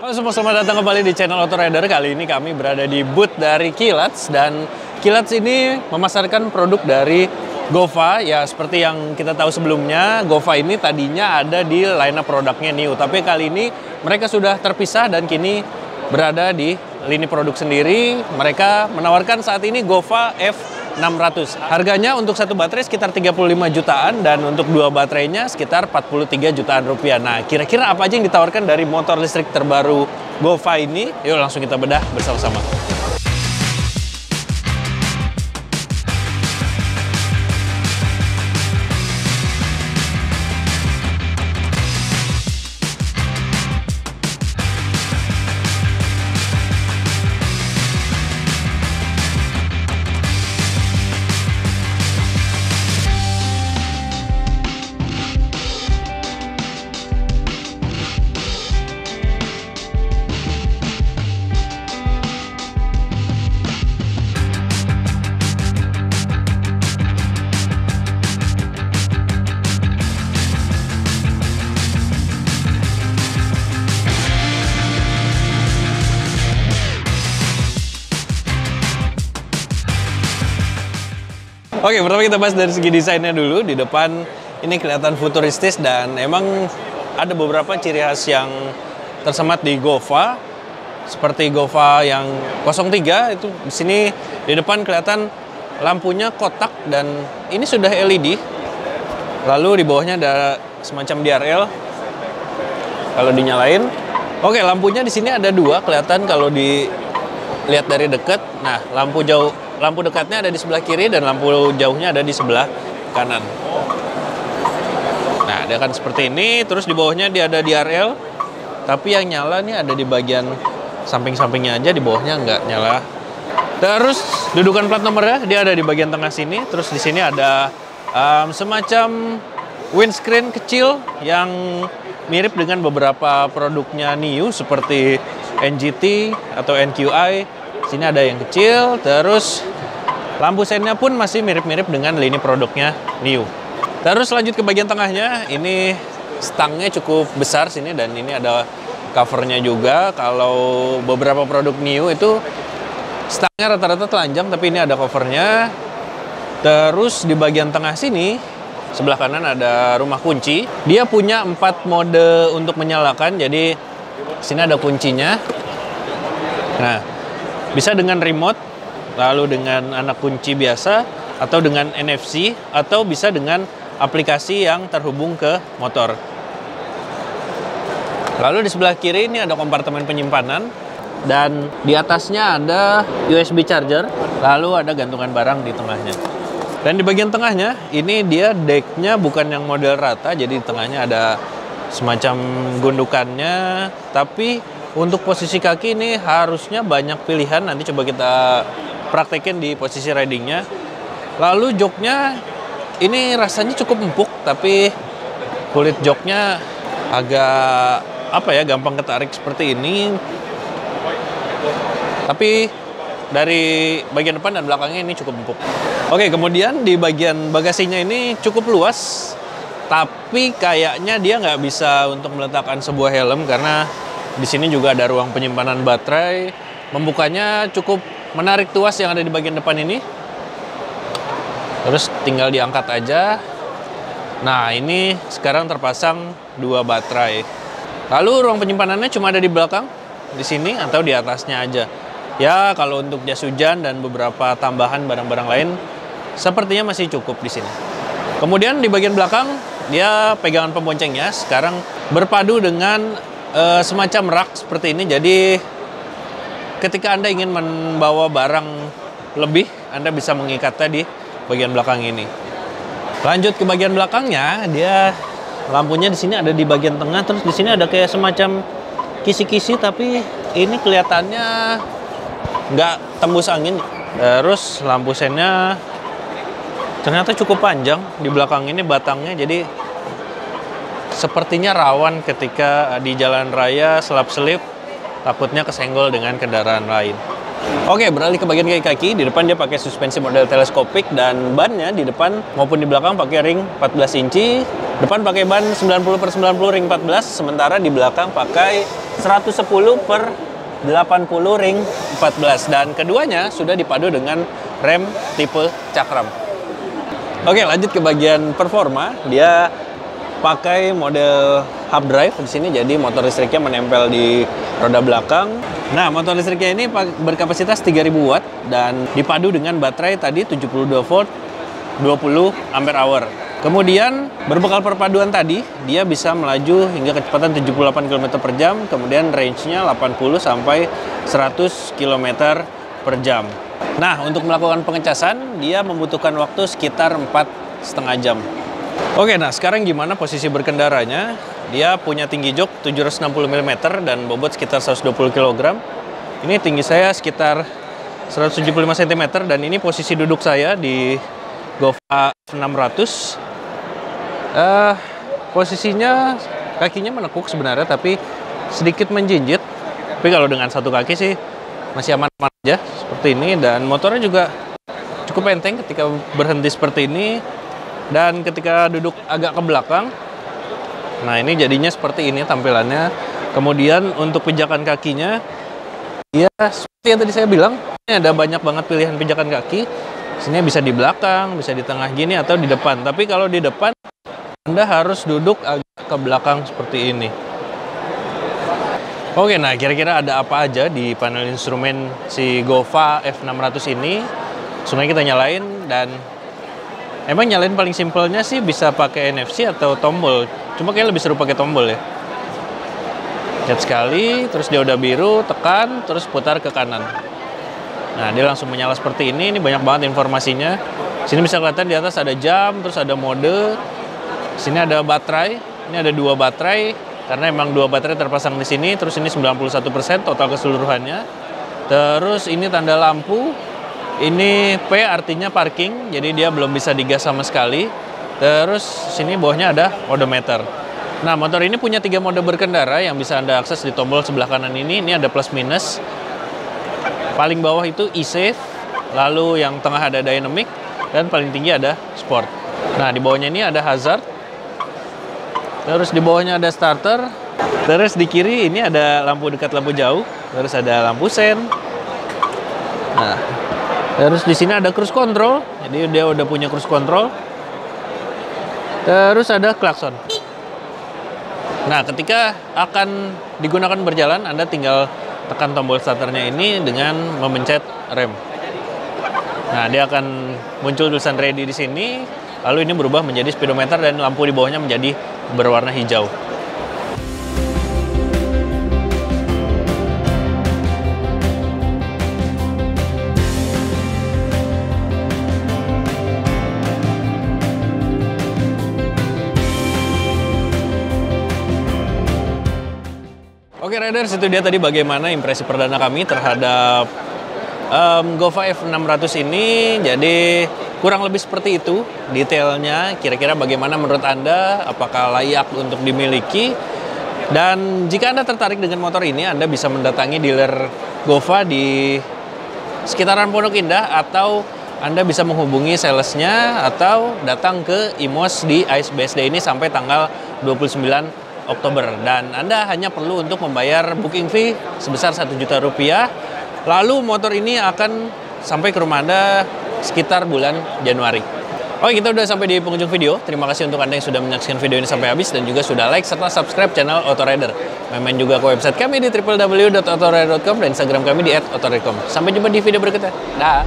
Halo semua, selamat datang kembali di channel Autorider. Kali ini kami berada di booth dari Kilats, dan Kilats ini memasarkan produk dari Gova. Ya, seperti yang kita tahu sebelumnya, Gova ini tadinya ada di line up produknya NIU, tapi kali ini mereka sudah terpisah dan kini berada di lini produk sendiri. Mereka menawarkan saat ini Gova F600. Harganya untuk satu baterai sekitar 35 jutaan dan untuk dua baterainya sekitar 43 jutaan rupiah. Nah, kira-kira apa aja yang ditawarkan dari motor listrik terbaru Gova ini? Yuk langsung kita bedah bersama-sama. Oke, pertama kita bahas dari segi desainnya dulu. Di depan ini kelihatan futuristis dan emang ada beberapa ciri khas yang tersemat di Gova. Seperti Gova yang 03 itu di sini di depan kelihatan lampunya kotak dan ini sudah LED. Lalu di bawahnya ada semacam DRL. Kalau dinyalain, oke, lampunya di sini ada dua, kelihatan kalau dilihat dari dekat. Nah, lampu dekatnya ada di sebelah kiri dan lampu jauhnya ada di sebelah kanan. Nah, dia kan seperti ini. Terus di bawahnya dia ada DRL, tapi yang nyala nih ada di bagian samping-sampingnya aja, di bawahnya nggak nyala. Terus dudukan plat nomornya dia ada di bagian tengah sini. Terus di sini ada semacam windscreen kecil yang mirip dengan beberapa produknya NIU seperti NGT atau NQI. Sini ada yang kecil, terus lampu sennya pun masih mirip-mirip dengan lini produknya NIU. Terus lanjut ke bagian tengahnya, ini stangnya cukup besar sini dan ini ada covernya juga. Kalau beberapa produk NIU itu stangnya rata-rata telanjang, tapi ini ada covernya. Terus di bagian tengah sini, sebelah kanan ada rumah kunci. Dia punya 4 mode untuk menyalakan, jadi sini ada kuncinya. Nah, bisa dengan remote, lalu dengan anak kunci biasa, atau dengan NFC, atau bisa dengan aplikasi yang terhubung ke motor. Lalu di sebelah kiri ini ada kompartemen penyimpanan, dan di atasnya ada USB charger, lalu ada gantungan barang di tengahnya. Dan di bagian tengahnya, ini dia decknya bukan yang model rata, jadi di tengahnya ada semacam gundukannya, tapi untuk posisi kaki ini harusnya banyak pilihan. Nanti coba kita praktekin di posisi ridingnya. Lalu joknya ini rasanya cukup empuk, tapi kulit joknya agak gampang ketarik seperti ini. Tapi dari bagian depan dan belakangnya ini cukup empuk. Oke, kemudian di bagian bagasinya ini cukup luas, tapi kayaknya dia nggak bisa untuk meletakkan sebuah helm karena di sini juga ada ruang penyimpanan baterai. Membukanya cukup menarik tuas yang ada di bagian depan ini. Terus tinggal diangkat aja. Nah, ini sekarang terpasang 2 baterai. Lalu ruang penyimpanannya cuma ada di belakang, di sini atau di atasnya aja. Ya, kalau untuk jas hujan dan beberapa tambahan barang-barang lain, sepertinya masih cukup di sini. Kemudian di bagian belakang, dia pegangan pemboncengnya sekarang berpadu dengan semacam rak seperti ini. Jadi ketika Anda ingin membawa barang lebih, Anda bisa mengikatnya di bagian belakang ini. Lanjut ke bagian belakangnya, dia lampunya di sini ada di bagian tengah, terus di sini ada kayak semacam kisi-kisi, tapi ini kelihatannya nggak tembus angin. Terus lampu sennya ternyata cukup panjang di belakang ini batangnya, jadi sepertinya rawan ketika di jalan raya selap-selip, takutnya kesenggol dengan kendaraan lain. Oke, beralih ke bagian kaki. Di depan dia pakai suspensi model teleskopik dan bannya di depan maupun di belakang pakai ring 14 inci. Depan pakai ban 90/90 ring 14, sementara di belakang pakai 110/80 ring 14 dan keduanya sudah dipadu dengan rem tipe cakram. Oke, lanjut ke bagian performa. Dia pakai model hub drive di sini, jadi motor listriknya menempel di roda belakang. Nah, motor listriknya ini berkapasitas 3000 watt dan dipadu dengan baterai tadi 72 volt 20 ampere hour. Kemudian berbekal perpaduan tadi, dia bisa melaju hingga kecepatan 78 km per jam, kemudian range-nya 80 sampai 100 km per jam. Nah, untuk melakukan pengecasan, dia membutuhkan waktu sekitar 4,5 jam. Oke, nah sekarang gimana posisi berkendaranya? Dia punya tinggi jok 760 mm dan bobot sekitar 120 kg. Ini tinggi saya sekitar 175 cm dan ini posisi duduk saya di Gova 600. Posisinya kakinya menekuk sebenarnya, tapi sedikit menjinjit. Tapi kalau dengan satu kaki sih masih aman-aman aja seperti ini. Dan motornya juga cukup enteng ketika berhenti seperti ini. Dan ketika duduk agak ke belakang, nah ini jadinya seperti ini tampilannya. Kemudian untuk pijakan kakinya, ya seperti yang tadi saya bilang, ini ada banyak banget pilihan pijakan kaki. Sini bisa di belakang, bisa di tengah gini, atau di depan. Tapi kalau di depan, Anda harus duduk agak ke belakang seperti ini. Oke, nah kira-kira ada apa aja di panel instrumen si Gova F600 ini? Langsung aja kita nyalain, dan emang nyalain paling simpelnya sih bisa pakai NFC atau tombol. Cuma kayak lebih seru pakai tombol ya. Lihat sekali, terus dia udah biru, tekan, terus putar ke kanan. Nah, dia langsung menyala seperti ini banyak banget informasinya. Sini bisa kelihatan di atas ada jam, terus ada mode. Sini ada baterai, ini ada 2 baterai, karena emang 2 baterai terpasang di sini. Terus ini 91% total keseluruhannya. Terus ini tanda lampu, ini P artinya parking, jadi dia belum bisa digas sama sekali. Terus sini bawahnya ada odometer. Nah, motor ini punya 3 mode berkendara yang bisa Anda akses di tombol sebelah kanan ini. Ini ada plus minus. Paling bawah itu e-save, lalu yang tengah ada dynamic, dan paling tinggi ada sport. Nah, di bawahnya ini ada hazard, terus di bawahnya ada starter, terus di kiri ini ada lampu dekat, lampu jauh, terus ada lampu sen. Nah, terus di sini ada cruise control, jadi dia udah punya cruise control. Terus ada klakson. Nah, ketika akan digunakan berjalan, Anda tinggal tekan tombol starternya ini dengan memencet rem. Nah, dia akan muncul tulisan ready di sini, lalu ini berubah menjadi speedometer dan lampu di bawahnya menjadi berwarna hijau. Oke Riders, itu dia tadi bagaimana impresi perdana kami terhadap Gova F600 ini. Jadi kurang lebih seperti itu detailnya. Kira-kira bagaimana menurut Anda? Apakah layak untuk dimiliki? Dan jika Anda tertarik dengan motor ini, Anda bisa mendatangi dealer Gova di sekitaran Pondok Indah, atau Anda bisa menghubungi salesnya, atau datang ke IMOS di ASBSD ini sampai tanggal 29 Oktober. Dan Anda hanya perlu untuk membayar booking fee sebesar Rp1 juta. Lalu motor ini akan sampai ke rumah Anda sekitar bulan Januari. Oke, kita udah sampai di penghujung video. Terima kasih untuk Anda yang sudah menyaksikan video ini sampai habis dan juga sudah like serta subscribe channel Autorider. Main juga ke website kami di www.autorider.com dan Instagram kami di @autorider.com. Sampai jumpa di video berikutnya. Dah.